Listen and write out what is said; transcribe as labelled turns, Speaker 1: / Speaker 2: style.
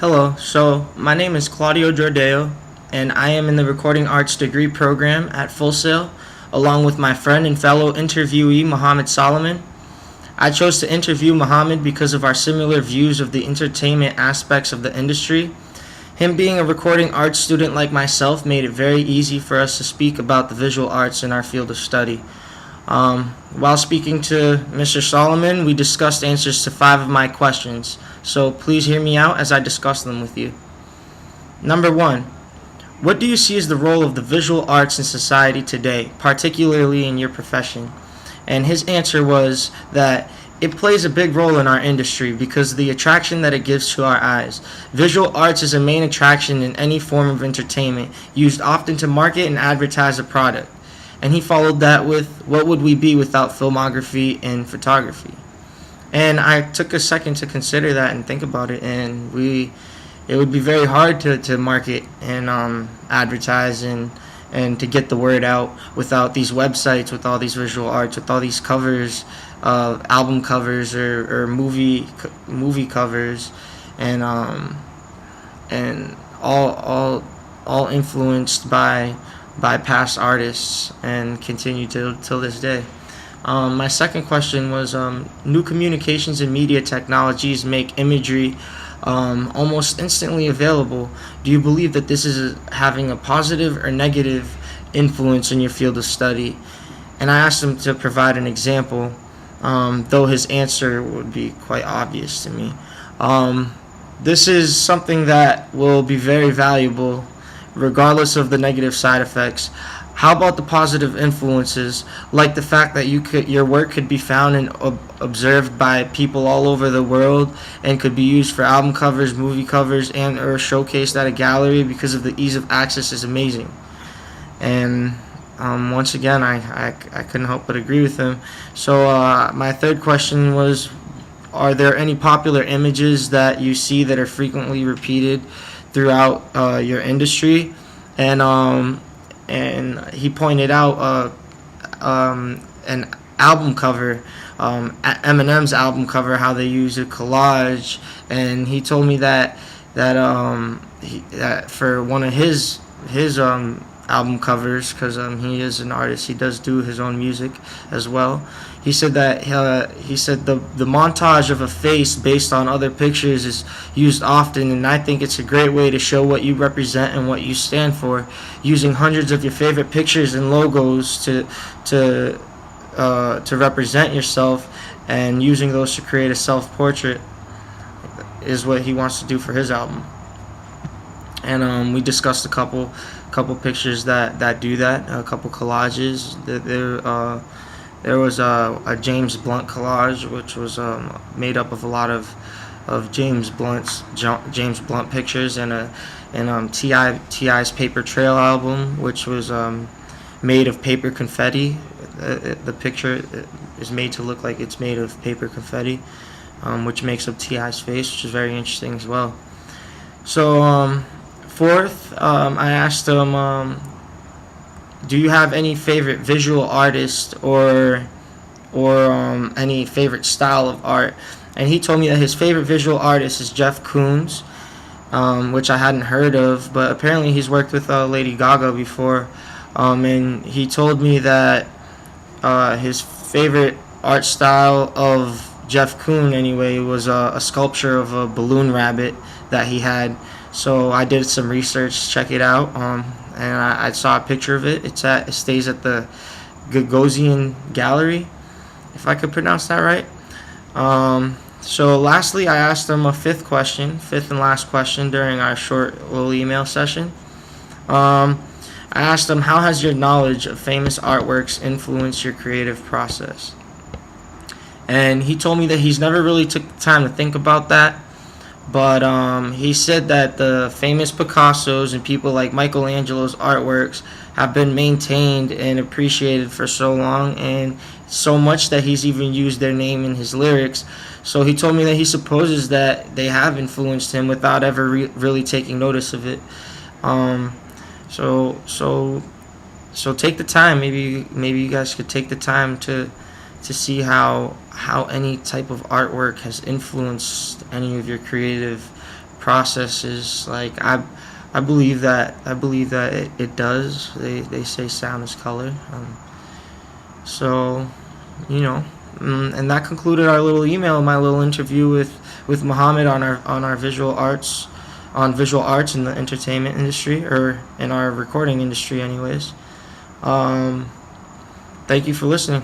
Speaker 1: Hello, so my name is Claudio Jordeo, and I am in the Recording Arts degree program at Full Sail, along with my friend and fellow interviewee Muhammad Solomon. I chose to interview Muhammad because of our similar views of the entertainment aspects of the industry. Him being a recording arts student like myself made it very easy for us to speak about the visual arts in our field of study. While speaking to Mr. Solomon, we discussed answers to 5 of my questions, so please hear me out as I discuss them with you. Number 1. What do you see as the role of the visual arts in society today, particularly in your profession? And his answer was that it plays a big role in our industry because of the attraction that it gives to our eyes. Visual arts is a main attraction in any form of entertainment, used often to market and advertise a product. And he followed that with, what would we be without filmography and photography? And I took a second to consider that and think about it, and it would be very hard to market and advertise and to get the word out without these websites, with all these visual arts, with all these covers, album covers or movie covers, and all influenced by past artists and continue till this day. My second question was, new communications and media technologies make imagery almost instantly available. Do you believe that this is having a positive or negative influence in your field of study? And I asked him to provide an example, though his answer would be quite obvious to me. This is something that will be very valuable regardless of the negative side effects. How about the positive influences, like the fact that your work could be found and observed by people all over the world and could be used for album covers, movie covers, and or showcased at a gallery because of the ease of access is amazing. And once again, I couldn't help but agree with him. So my third question was, are there any popular images that you see that are frequently repeated throughout your industry? And he pointed out an album cover, Eminem's album cover, how they use a collage, and he told me that for one of his album covers, because he is an artist, he does do his own music as well. He said that the montage of a face based on other pictures is used often, and I think it's a great way to show what you represent and what you stand for, using hundreds of your favorite pictures and logos to represent yourself, and using those to create a self-portrait is what he wants to do for his album. And we discussed a couple pictures that do that, a couple collages. There was a James Blunt collage, which was made up of a lot of James Blunt pictures, and T.I.'s Paper Trail album, which was made of paper confetti. The picture is made to look like it's made of paper confetti, which makes up T.I.'s face, which is very interesting as well. So fourth, I asked him, do you have any favorite visual artist or any favorite style of art? And he told me that his favorite visual artist is Jeff Koons, which I hadn't heard of, but apparently he's worked with Lady Gaga before. And he told me that his favorite art style of Jeff Koons, anyway, was a sculpture of a balloon rabbit that he had. So I did some research, check it out, and I saw a picture of it. It stays at the Gagosian Gallery, if I could pronounce that right. So lastly, I asked him a fifth and last question during our short little email session. I asked him, how has your knowledge of famous artworks influenced your creative process? And he told me that he's never really took the time to think about that. But he said that the famous Picasso's and people like Michelangelo's artworks have been maintained and appreciated for so long, and so much that he's even used their name in his lyrics. So he told me that he supposes that they have influenced him without ever really taking notice of it. So take the time. Maybe you guys could take the time to see how any type of artwork has influenced any of your creative processes. Like I believe that it does. They say sound is color. So, you know, and that concluded our little email, my little interview with Muhammad on our visual arts in the entertainment industry, or in our recording industry, anyways. Um, Thank you for listening.